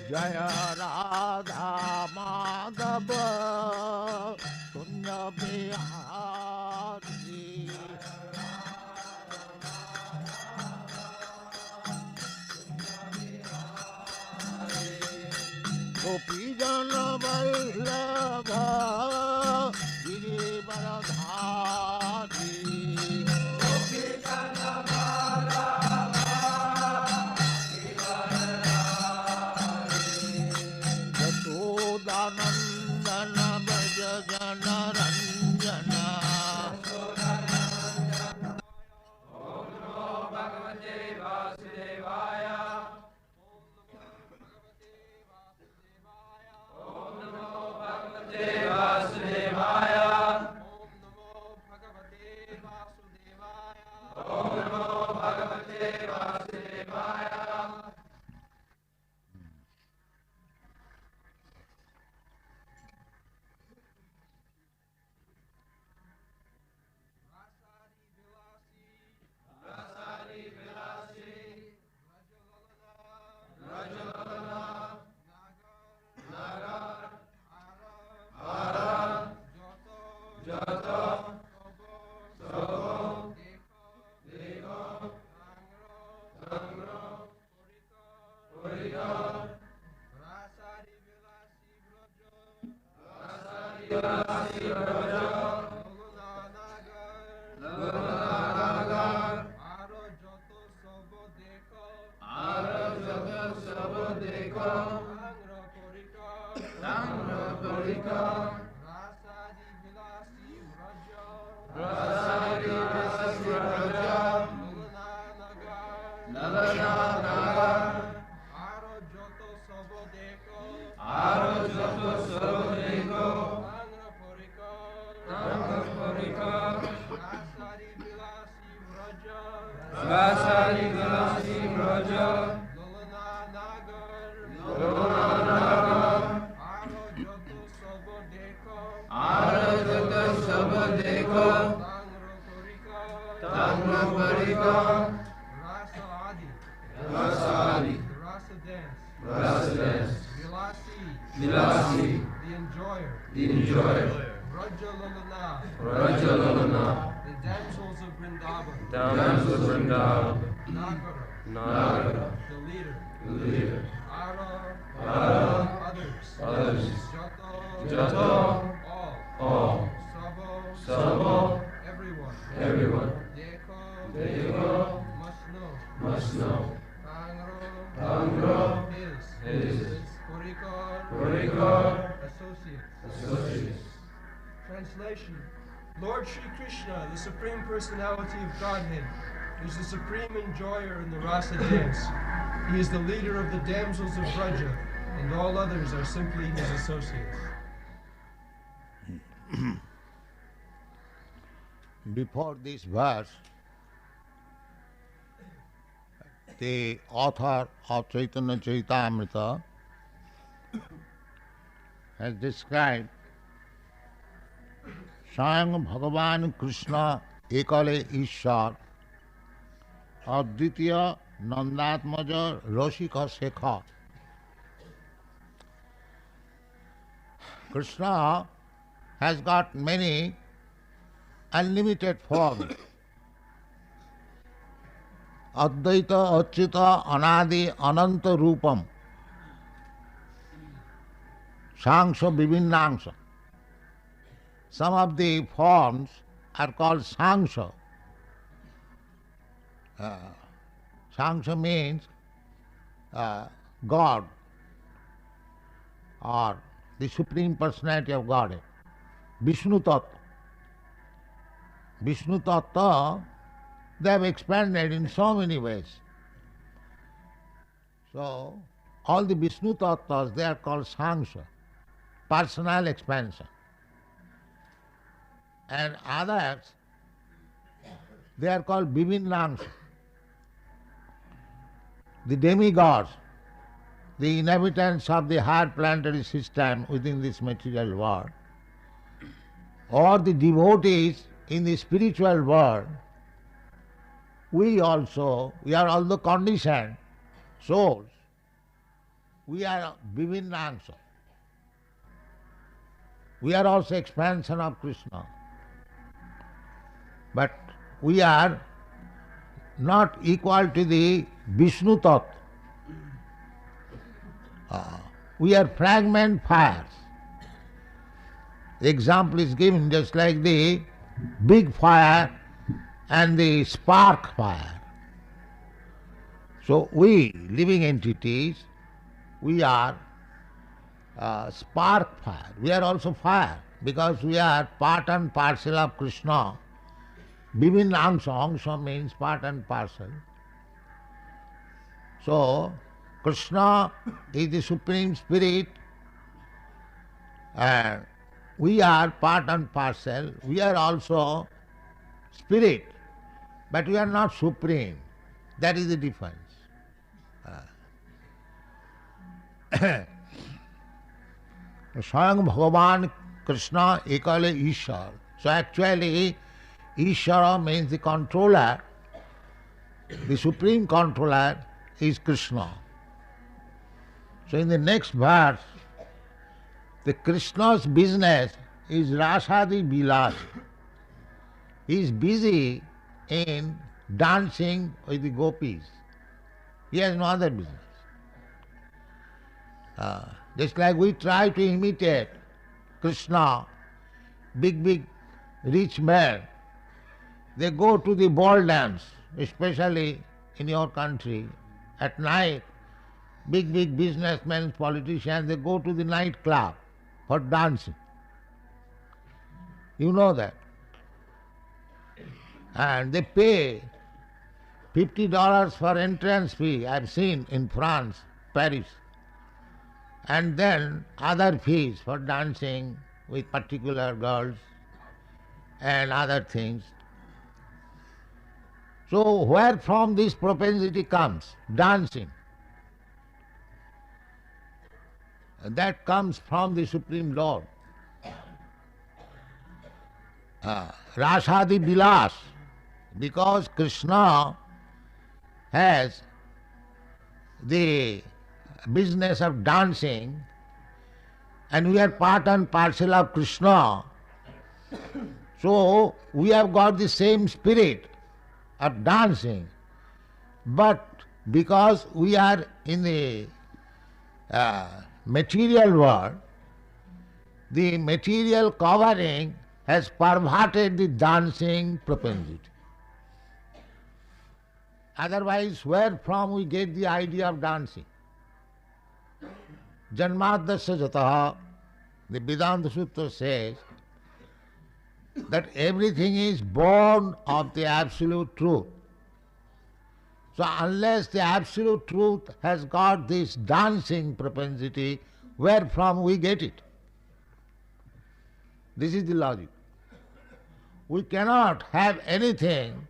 Jaya Radha Madhava Kunda Bihari Gopi Jana Vallabha Girivaradhari Yashodanandana Bhaja Jana Ranjana Translation. Lord Shri Krishna, the Supreme Personality of Godhead, is the supreme enjoyer in the rasa dance. He is the leader of the damsels of Braja, and all others are simply his associates. Before this verse, the author of Chaitanya Charitamrita has described Swayam Bhagavan Krishna Ekale Ishwar Advitiya Nandatmaja Rashika Sekha. Krishna has got many unlimited forms. Advaita, Achyuta, Anadi, Ananta Rupam. Sangsha, Vivinnangsha. Some of the forms are called Sangsha. Sangsha means God or the Supreme Personality of Godhead. Vishnu Tattva. Vishnu Tattva, they have expanded in so many ways. So, all the Vishnu Tattvas, they are called Sangsha, personal expansion. And others, they are called Vivinnangsha, the demigods, the inhabitants of the higher planetary system within this material world, or the devotees in the spiritual world. We are all the conditioned souls. we are Vivinnangsha. We are also expansion of Krishna. But we are not equal to the Vishnu Tattva. We are fragment fires. The example is given just like the big fire and the spark fire. So we, living entities, we are spark fire. We are also fire because we are part and parcel of Krishna. Vivinna angsha, angsha means part and parcel. So, Krishna is the Supreme Spirit and we are part and parcel. We are also spirit, but we are not supreme. That is the difference. Swayam Bhagavan Krishna ekale Ishar. So actually, Ishara means the controller. The supreme controller is Krishna. So in the next verse, the Krishna's business is Rasadi Vilas. He is busy in dancing with the gopis. He has no other business. Just like we try to imitate Krishna, big rich men, they go to the ball dance, especially in your country. At night, big businessmen, politicians, they go to the night club for dancing. You know that. And they pay $50 for entrance fee, I've seen in France, Paris. And then other fees for dancing with particular girls and other things. So where from this propensity comes? Dancing. That comes from the Supreme Lord. Rasadi Vilas, because Krishna has the business of dancing and we are part and parcel of Krishna. So we have got the same spirit of dancing, but because we are in the material world, the material covering has perverted the dancing propensity. Otherwise, where from we get the idea of dancing? Janmadasya jataha, the Vedanta Sutra says that everything is born of the absolute truth. So unless the absolute truth has got this dancing propensity, where from we get it? This is the logic. We cannot have anything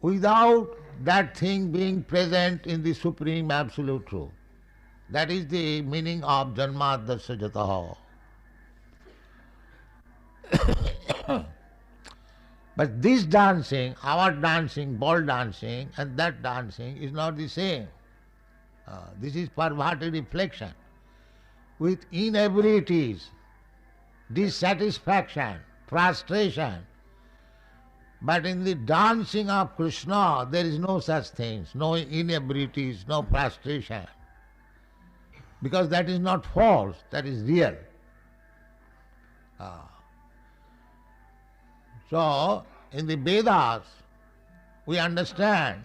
without that thing being present in the Supreme Absolute Truth. That is the meaning of Janmadasya jataha. But this dancing, our dancing, ball dancing, and that dancing is not the same. This is perverted reflection with inabilities, dissatisfaction, frustration. But in the dancing of Krishna, there is no such things, no inabilities, no frustration. Because that is not false, that is real. So, in the Vedas, we understand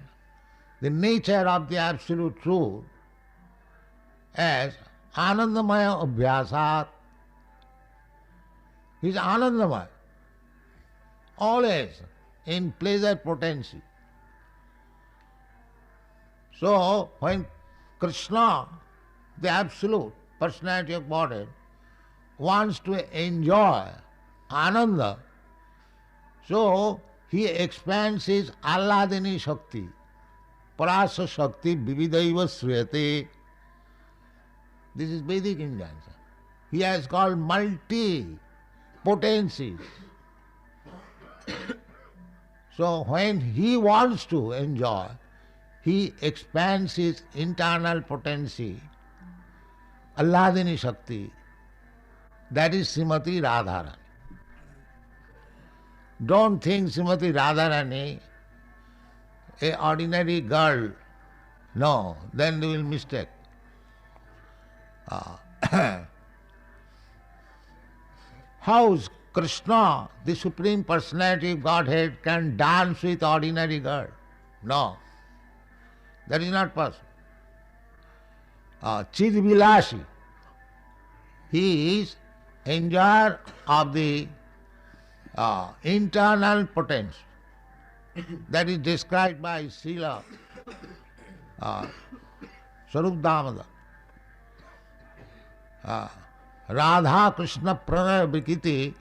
the nature of the Absolute Truth as Anandamaya Abhyasat. He is Anandamaya, always in pleasure potency. So, when Krishna, the Absolute Personality of Godhead, wants to enjoy Ananda, so he expands his Alladini Shakti, Parasa Shakti Vividaiva Sriyate. This is Vedic injunction. He has got multi-potencies. So when he wants to enjoy, he expands his internal potency Alladini Shakti, that is Srimati Radharani. Don't think Srimati Radharani a ordinary girl. No, then you will mistake. How Krishna, the Supreme Personality of Godhead, can dance with ordinary girl? No, that is not possible. Chidvilashi, he is enjoyer of the internal potence. That is described by Srila Swarup Damodar. Radha Krishna Pranaya Vikiti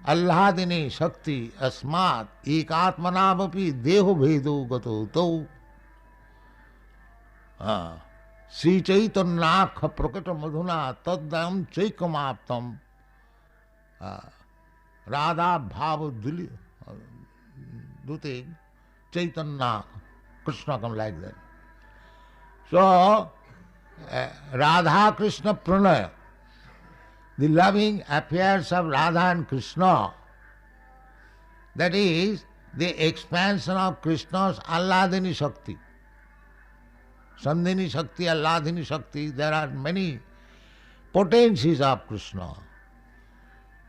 Alladini Shakti Asmat Ekatmanavapi Deho Bhedo Gato Tau Sri Chaitanyakha Prakata Madhuna Taddam Chaikamaptam Radha Bhava Dute Chaitanya Krishna come like that. So Radha Krishna Pranaya, the loving affairs of Radha and Krishna, that is the expansion of Krishna's Alladini Shakti. Sandhini Shakti, Alladini Shakti, there are many potencies of Krishna.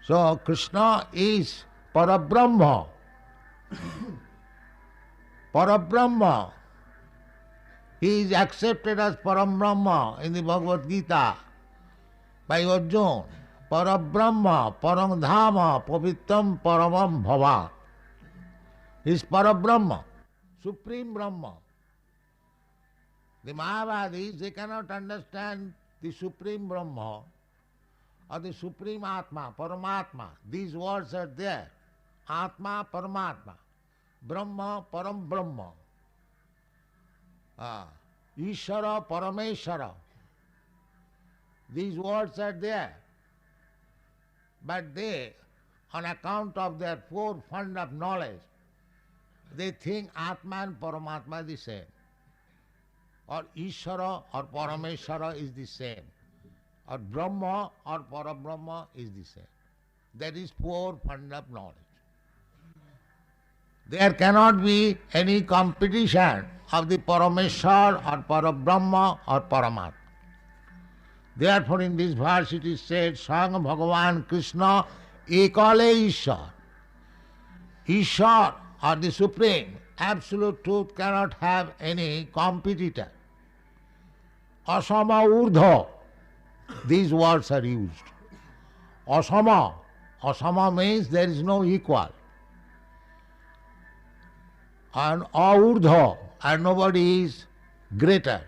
So Krishna is Parabrahma. Parabrahma. He is accepted as Parambrahma in the Bhagavad Gita by Arjuna. Parabrahma, Paramdhama, Pavitram, Paramam Bhava. He is Parabrahma, Supreme Brahma. The Mayavadis, they cannot understand the Supreme Brahma or the Supreme Atma, Paramatma. These words are there. Atma, Paramatma. Brahma, Param Brahma. Ishara, Parameshara. These words are there. But they, on account of their poor fund of knowledge, they think Atma and Paramatma are the same. Or Ishara or Parameshara is the same. Or Brahma or Parabrahma is the same. That is poor fund of knowledge. There cannot be any competition of the Parameshwar or Parabrahma or Paramatma. Therefore in this verse it is said, Swayam Bhagavan Krishna Ekale Ishwar. Ishwar or the Supreme, Absolute Truth cannot have any competitor. Asama Urdha, these words are used. Asama, Asama means there is no equal. And Aurdha, and nobody is greater.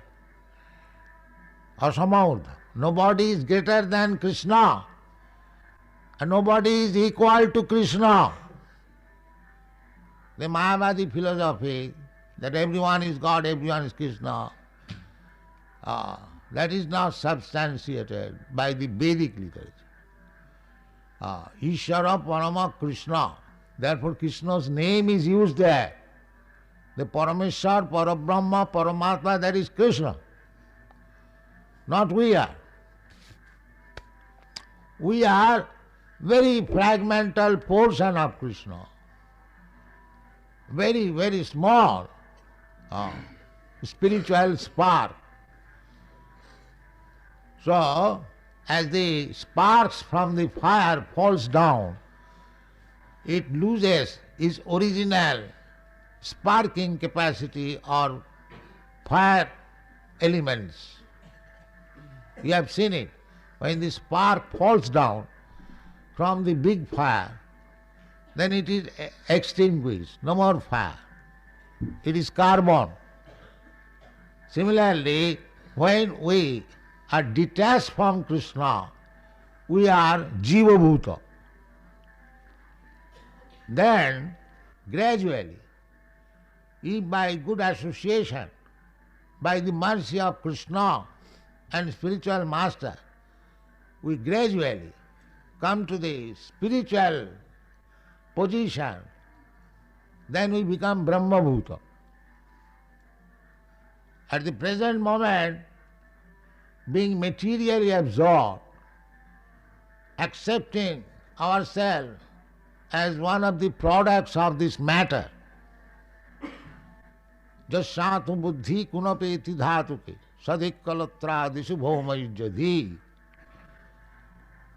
Asama Urdha. Nobody is greater than Krishna. And nobody is equal to Krishna. The Mayavadi philosophy that everyone is God, everyone is Krishna, that is not substantiated by the Vedic literature. Ishvara Parama Krishna. Therefore Krishna's name is used there. The Parameshwar, Parabrahma, Paramatma, that is Krishna. Not we are. We are very fragmental portion of Krishna. Very, very small spiritual spark. So, as the sparks from the fire falls down, it loses its original sparking capacity or fire elements. You have seen it. When the spark falls down from the big fire, then it is extinguished, no more fire. It is carbon. Similarly, when we are detached from Krishna, we are Jiva Bhuta. Then, gradually, if by good association, by the mercy of Krishna and spiritual master, we gradually come to the spiritual position, then we become Brahma Bhuta. At the present moment, being materially absorbed, accepting ourselves as one of the products of this matter. Jasyatu buddhi kunapeti dhatuke sadikkalatra disubhomayujadhi.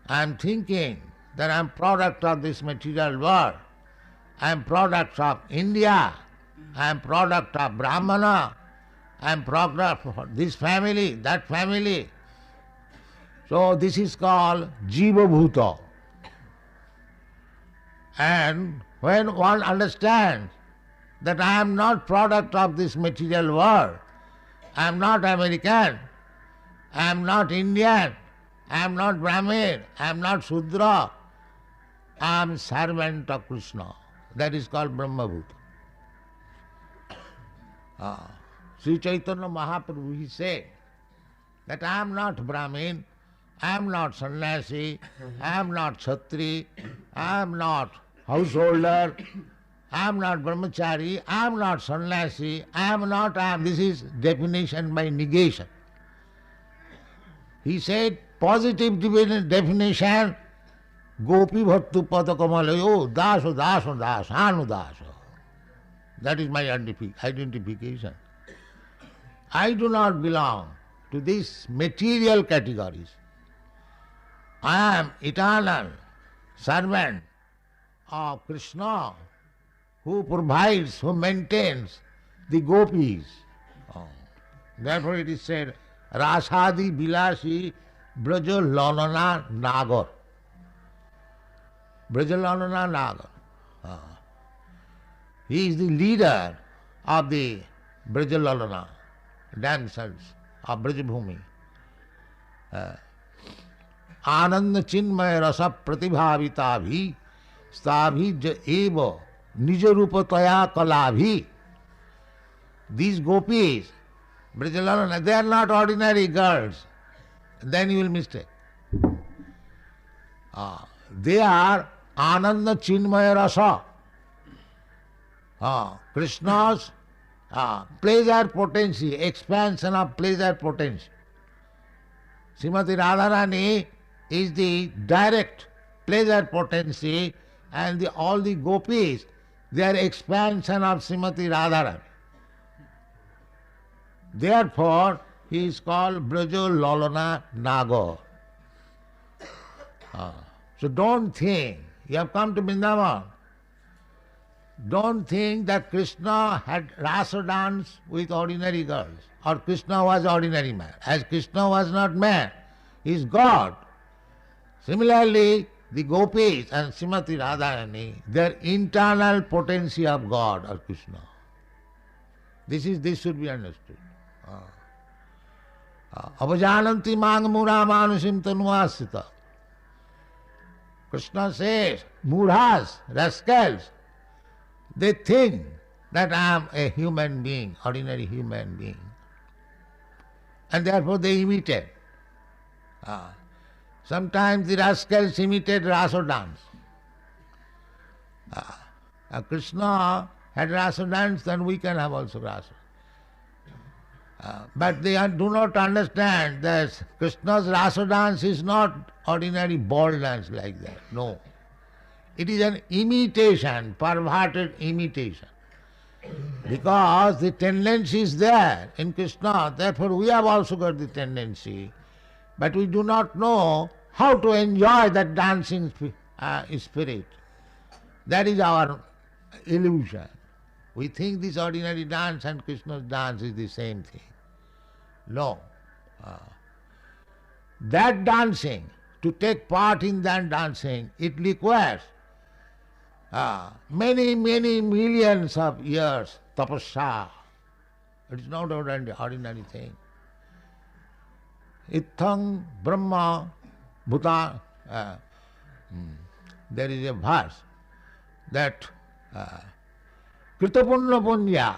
I am thinking that I am product of this material world. I am product of India. I am product of Brahmana. I am product of this family, that family. So this is called Jiva Bhuta. And when one understands that I am not product of this material world, I am not American, I am not Indian, I am not Brahmin, I am not Shudra, I am servant of Krishna. That is called Brahma Bhuta. Sri Chaitanya Mahaprabhu, he said that I am not Brahmin, I am not sannyasi, I am not Kshatri, I am not householder, I am not brahmachari, I am not sannyasi, I am. This is definition by negation. He said positive definition, Gopi Bhattu Padakamalayo, Daso, Daso, Daso, Anu Daso. That is my identification. I do not belong to these material categories. I am eternal servant of Krishna, who provides, who maintains the gopis. Therefore it is said, Rasadi Bilasi Braja Lalana Nagar. Braja Lalana Nagar. He is the leader of the Braja Lalana dancers of Brajabhumi. Ananda Chinmaya Rasa Pratibhavita Bhi Stabhi Eva Nijarupataya Kalabhi. These gopis, Brajalalana, they are not ordinary girls. Then you will mistake. They are Ananda Chinmaya Rasa. Krishna's pleasure potency, expansion of pleasure potency. Srimati Radharani is the direct pleasure potency, and all the gopis, they are expansion of Srimati Radharani. Therefore, he is called Braja Lalana Nagar. So don't think, you have come to Vrindavan, don't think that Krishna had rasa dance with ordinary girls, or Krishna was ordinary man. As Krishna was not man, he is God. Similarly, the gopis and Srimati Radharani, their internal potency of God or Krishna. This should be understood. Avajananti mang mura manusim tanuasita. Krishna says, murhas, rascals, they think that I am a human being, ordinary human being. And therefore they imitate. Sometimes the rascals imitate rasa dance. Krishna had rasa dance, then we can have also rasa. But they do not understand that Krishna's rasa dance is not ordinary ball dance like that. No. It is an imitation, perverted imitation. Because the tendency is there in Krishna, therefore we have also got the tendency. But we do not know how to enjoy that dancing spirit. That is our illusion. We think this ordinary dance and Krishna's dance is the same thing. No. That dancing, to take part in that dancing, it requires many millions of years tapasya. It is not an ordinary thing. Ithang Brahma Bhuta. There is a verse that Kritapunna Punya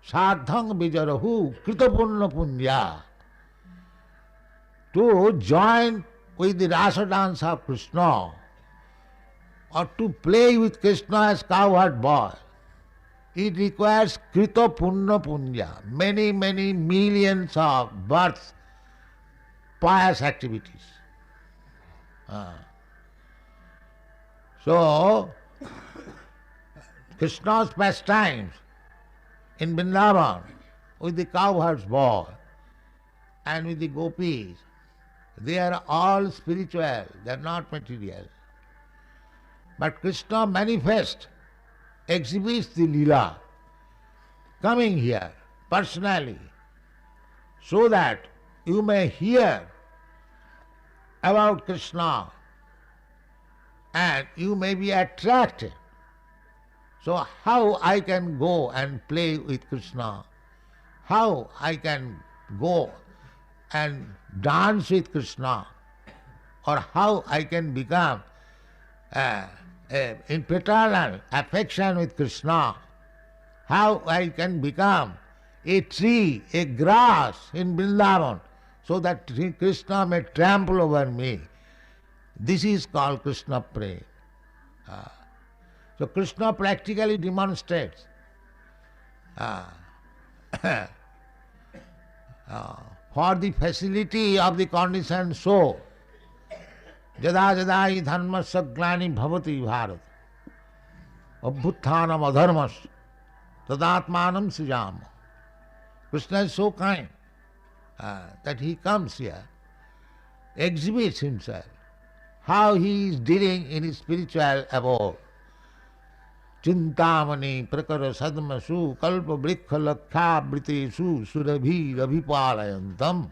Sadhang Vijarahu Kritapunna Punya. To join with the rasa dance of Krishna, or to play with Krishna as cowherd boy, it requires Krita Punna Punya, many millions of births pious activities. So, Krishna's pastimes in Vrindavan with the cowherd's boy and with the gopis, they are all spiritual, they are not material. But Krishna manifests, exhibits the Leela, coming here personally, so that you may hear about Krishna and you may be attracted. So how I can go and play with Krishna? How I can go and dance with Krishna? Or how I can become in paternal affection with Krishna? How I can become a tree, a grass in Vrindavan, so that Krishna may trample over me. This is called Krishna Prema. So Krishna practically demonstrates for the facility of the conditioned soul. Jada jada hi dharmasya glani bhavati bharat abhuthanam adharmas tadatmanam srijam. Krishna is so kind that he comes here, exhibits himself, how he is dealing in his spiritual abode. Chintamani prakara sadmasu kalpa vrikha lakha britesu surabhi rabhipalayantam.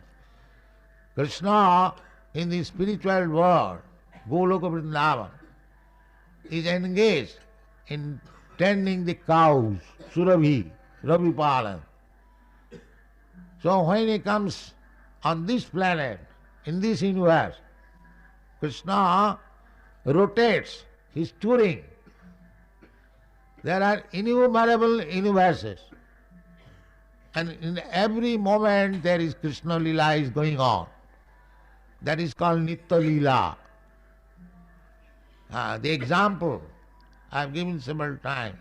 Krishna in the spiritual world, Goloka Vrindavan, is engaged in tending the cows, surabhi, rabhipalan. So when he comes on this planet, in this universe, Krishna rotates, he is touring. There are innumerable universes, and in every moment there is Krishna Leela is going on. That is called Nitya Leela. The example I have given several times.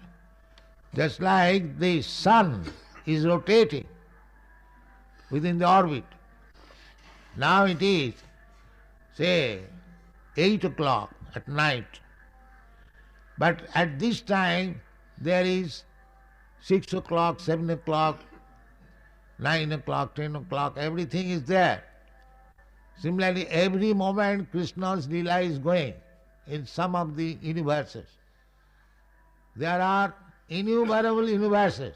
Just like the sun is rotating within the orbit. Now it is, say, 8 o'clock at night. But at this time there is 6 o'clock, 7 o'clock, 9 o'clock, 10 o'clock, everything is there. Similarly, every moment Krishna's Leela is going in some of the universes. There are innumerable universes.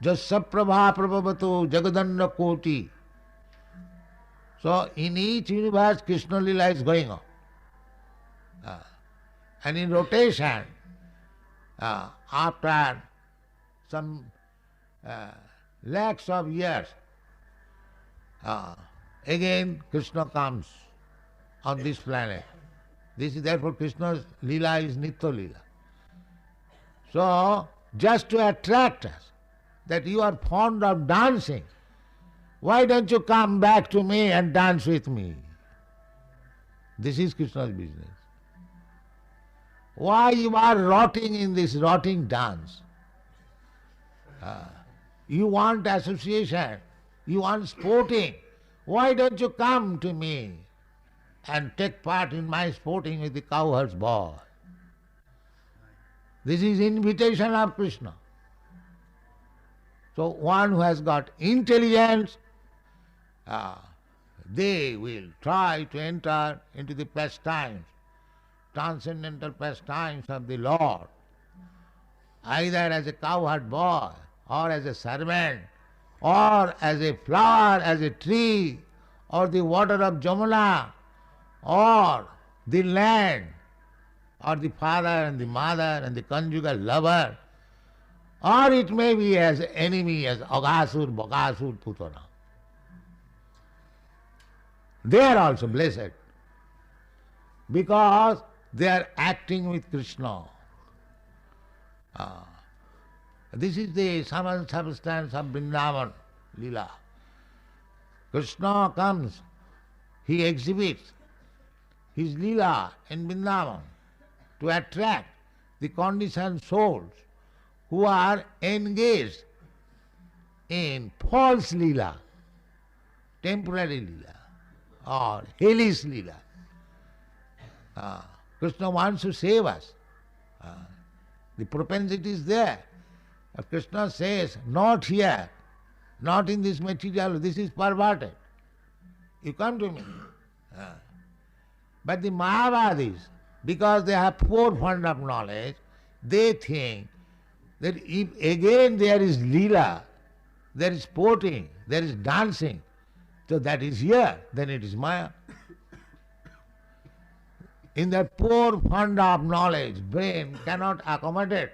Jasyaprabha prabhavato jagadanda koti. So in each universe Krishna Leela is going on. And in rotation, after some lakhs of years, again Krishna comes on this planet. This is therefore Krishna's Leela is Nitya Leela. So, just to attract us, that you are fond of dancing, why don't you come back to me and dance with me? This is Krishna's business. Why you are rotting in this rotting dance? You want association, you want sporting. Why don't you come to me and take part in my sporting with the cowherd's boy? This is invitation of Krishna. So one who has got intelligence, they will try to enter into the pastimes, transcendental pastimes of the Lord, either as a cowherd boy, or as a servant, or as a flower, as a tree, or the water of Jamuna, or the land, or the father and the mother and the conjugal lover, or it may be as enemy, as Aghasur, Bakasur, Putana. They are also blessed because they are acting with Krishna. This is the sum and substance of Vrindavan Leela. Krishna comes, he exhibits his Leela in Vrindavan to attract the conditioned souls who are engaged in false Leela. temporary lila or hellish lila. Krishna wants to save us. The propensity is there. Krishna says, not here, not in this material, this is perverted. You come to me. But the Mayavadis, because they have poor fund of knowledge, they think that if again there is Leela, there is sporting, there is dancing, so that is here, then it is Maya. In that poor fund of knowledge, brain cannot accommodate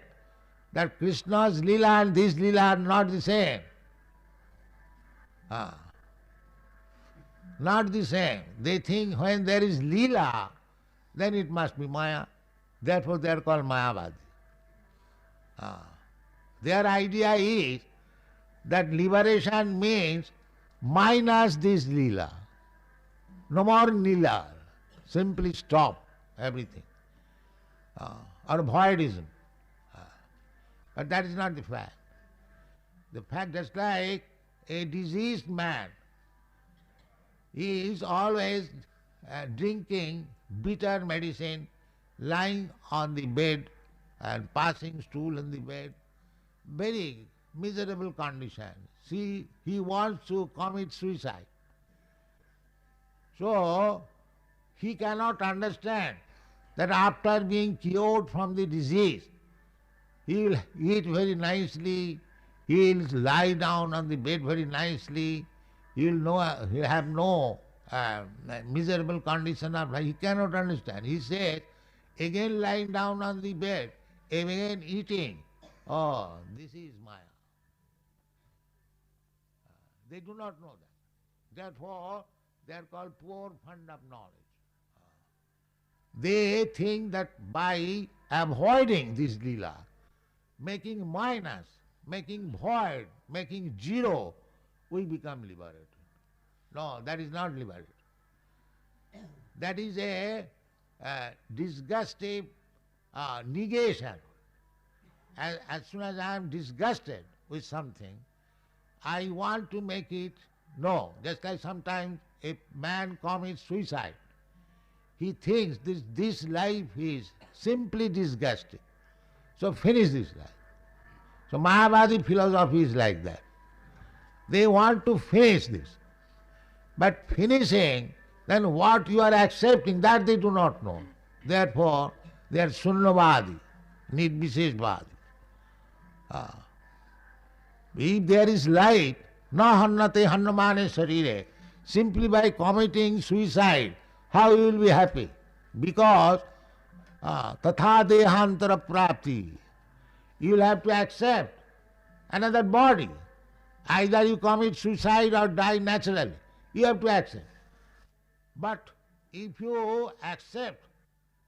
that Krishna's Leela and this Leela are not the same. Not the same. They think when there is Leela, then it must be Maya. Therefore they are called Mayavadi. Their idea is that liberation means minus this Leela. No more Leela. Simply stop everything. Or voidism. But that is not the fact. The fact, just like a diseased man, he is always drinking bitter medicine, lying on the bed and passing stool on the bed, very miserable condition. See, he wants to commit suicide. So, he cannot understand that after being cured from the disease, he will eat very nicely, he will lie down on the bed very nicely, he will have no miserable condition of life. He cannot understand. He says, again lying down on the bed, again eating. Oh, this is Maya. They do not know that. Therefore, they are called poor fund of knowledge. They think that by avoiding this lila, making minus, making void, making zero, we become liberated. No, that is not liberated. That is a disgustive negation. As soon as I am disgusted with something, I want to make it no. Just like sometimes a man commits suicide. He thinks this life is simply disgusting. So finish this life. So Mayavadi philosophy is like that. They want to finish this. But finishing, then what you are accepting, that they do not know. Therefore, they are Sunnavadi, Nirvisheshvadi. If there is light, na hannate hannamane sarire, simply by committing suicide, how you will be happy? Because tatha dehantara prapti, you will have to accept another body. Either you commit suicide or die naturally. You have to accept. But if you accept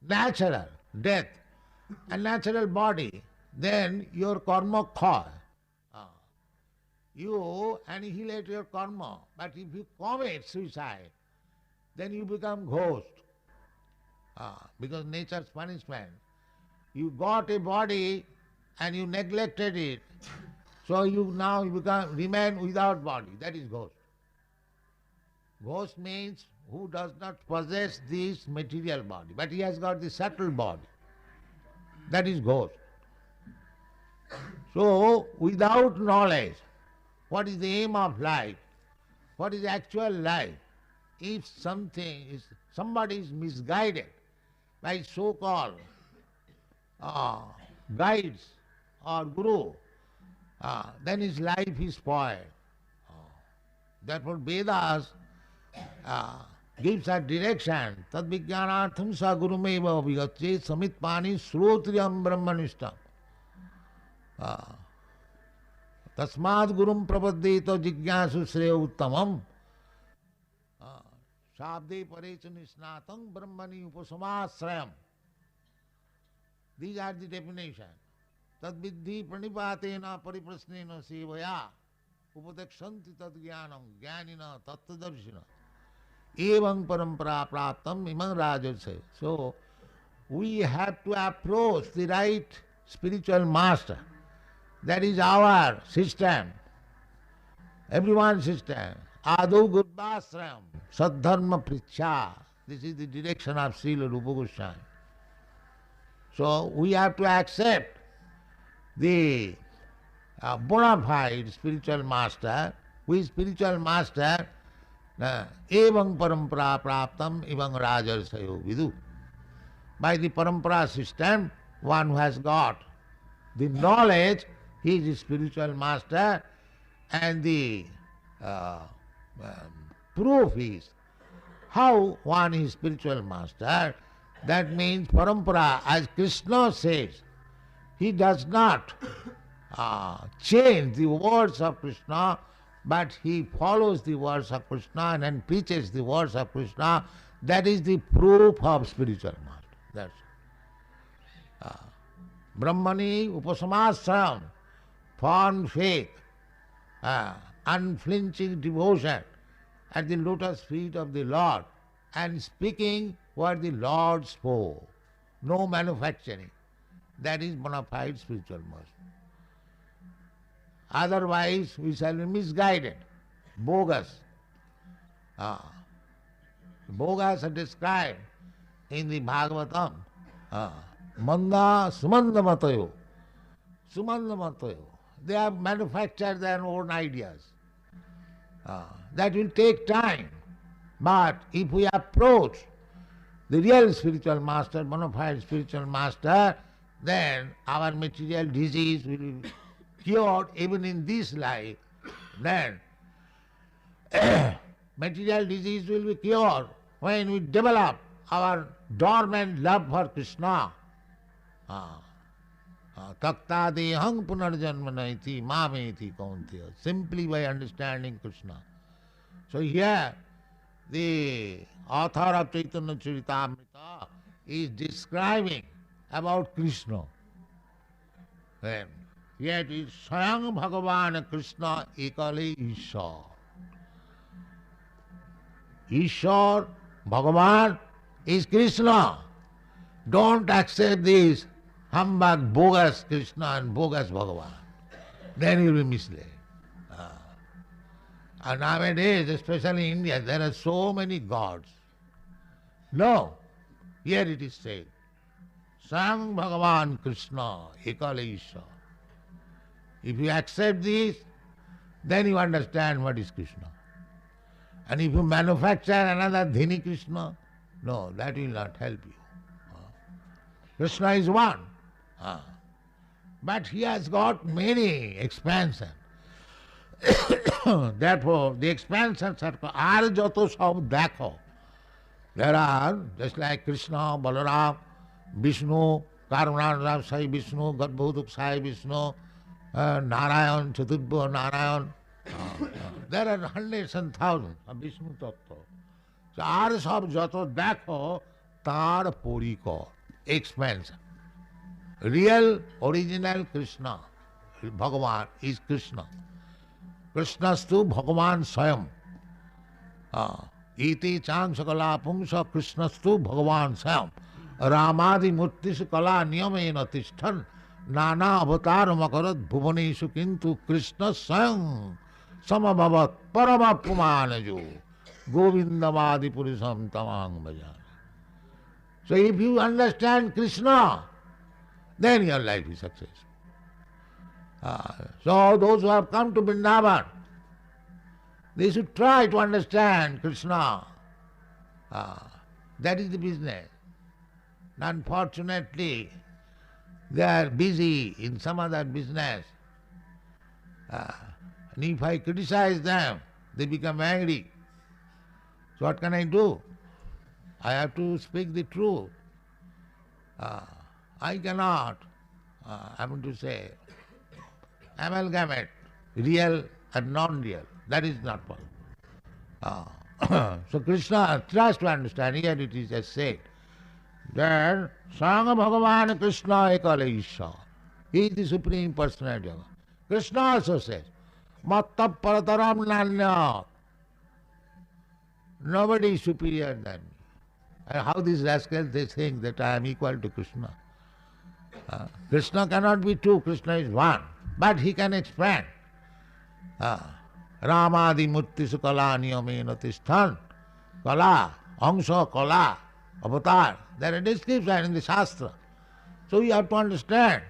natural death and natural body, then your karma kha. You annihilate your karma. But if you commit suicide, then you become ghost. Because nature's punishment. You got a body and you neglected it. So you remain without body. That is ghost. Ghost means who does not possess this material body, but he has got the subtle body. That is ghost. So without knowledge, what is the aim of life? What is actual life? If somebody is misguided by so-called guides or guru, then his life is spoiled. Therefore Vedas gives a direction. Tad vijnanartham sa gurumeva vigatye samit pani srotriyam brahmanishtam. Tasmad gurum prapaddeta jigyasu shreya uttamam. Shabde parecha nisnatam brahmani upasamasrayam. These are the definitions. Tad viddhi pranipatena pariprasnena sevaya upadekshanti tad jnanam jnanina tattadarshina. Evam parampara praptam imam rajase. So, we have to approach the right spiritual master. That is our system, everyone's system. Adu Gurvasram, Sadharma Pricha. This is the direction of Srila Rupa Goswami. So we have to accept the bona fide spiritual master, who is spiritual master, evang parampara praptam evang rajarsayo vidu. By the parampara system, one who has got the knowledge, he is a spiritual master, and the proof is how one is spiritual master. That means parampara, as Krishna says, he does not change the words of Krishna, but he follows the words of Krishna and preaches the words of Krishna. That is the proof of spiritual master. That's Brahmani upasamasram, firm faith, unflinching devotion at the lotus feet of the Lord, and speaking what the Lord spoke. No manufacturing. That is bona fide spiritual master. Otherwise we shall be misguided, bogus. Bogus are described in the Bhagavatam. Manda sumanda matayo. Sumanda matayo. They have manufactured their own ideas. That will take time. But if we approach the real spiritual master, bona fide spiritual master, then our material disease will be cured even in this life. Then material disease will be cured when we develop our dormant love for Krishna. Takta dehang punarjanmanaiti mameti kaunteya. Simply by understanding Krishna. So here the author of Chaitanya Charitamrita is describing about Krishna. Then yet is Swayam Bhagavan Krishna ekale Ishwar. Ishwar, Bhagavan is Krishna. Don't accept this humbug, bogus Krishna and bogus Bhagavan. Then you will be misled. And nowadays, especially in India, there are so many gods. No, here it is said, Swayam Bhagavan Krishna ekale Ishwar. If you accept this, then you understand what is Krishna. And if you manufacture another Dhini Krishna, no, that will not help you. Krishna is one. But he has got many expansions. Therefore, the expansions are Ar Jato Sab Dekho. There are, just like Krishna, Balaram, Vishnu, Karunanram Sai Vishnu, Garbhoduk Sai Vishnu, Narayan, Chaturdha Narayan. There are hundreds and thousands of Vishnu Tattva. So Ar Sab Jato Dekho, Tar Poriko. Expansion. Real, original Krishna, Bhagavan is Krishna. Krishnastu Bhagavan Swayam. Iti Chansakala Pungsa Krishnastu Bhagavan Swayam. Ramadi Murtisu Kala Niyamena Tishthan Nana Avatar Makarat Bhuvaneshu Kintu Krishna Swayam Samabhavat Paramapumanaju Govindamadi Purisam Tamang Bhajan. So if you understand Krishna, then your life is successful. So those who have come to Vrindavan, they should try to understand Krishna. That is the business. Unfortunately, they are busy in some other business. And if I criticize them, they become angry. So what can I do? I have to speak the truth. I cannot, I want to say, amalgamate real and non-real. That is not possible. So Krishna tries to understand. Here it is just said that Sangha Bhagavan Krishna ekale Ishwar. He is the Supreme Personality of God. Krishna also says, Matta parataram nanya. Nobody is superior than me. And how these rascals, they think that I am equal to Krishna. Krishna cannot be two, Krishna is one. But he can expand. Ramadi Murtisu Kala Niyamena Tisthan. Kala, Angsha, Kala, Avatar. There are descriptions in the Shastra. So you have to understand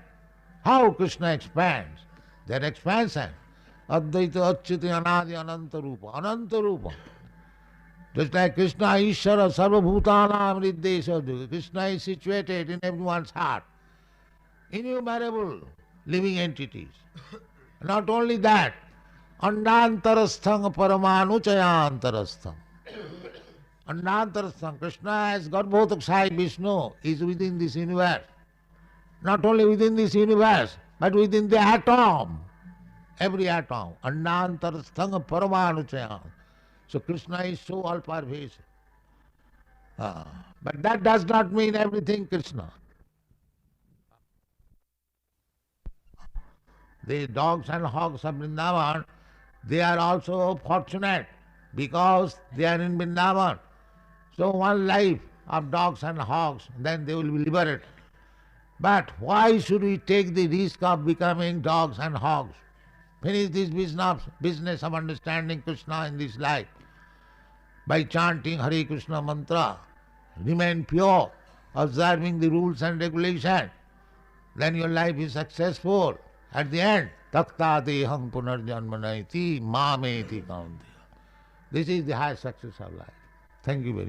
how Krishna expands. That expansion. Advaita Achyuti Anadi Ananta Rupa. Ananta Rupa. Just like Krishna Ishvara Sarvabhutanam Riddesha. Krishna is situated in everyone's heart. Innumerable living entities. Not only that, Andantarasthang Paramanuchayantarasthang. Andantarasthang. Krishna as Garbhodaksai Vishnu is within this universe. Not only within this universe, but within the atom. Every atom. Andantarasthang Paramanuchayan. So Krishna is so all-pervasive. But that does not mean everything Krishna. The dogs and hogs of Vrindavan, they are also fortunate because they are in Vrindavan. So one life of dogs and hogs, then they will be liberated. But why should we take the risk of becoming dogs and hogs? Finish this business of understanding Krishna in this life by chanting Hare Krishna mantra. Remain pure, observing the rules and regulations. Then your life is successful. At the end, takta deham punarjanmanaiti mameti kaunteya. This is the highest success of life. Thank you very much.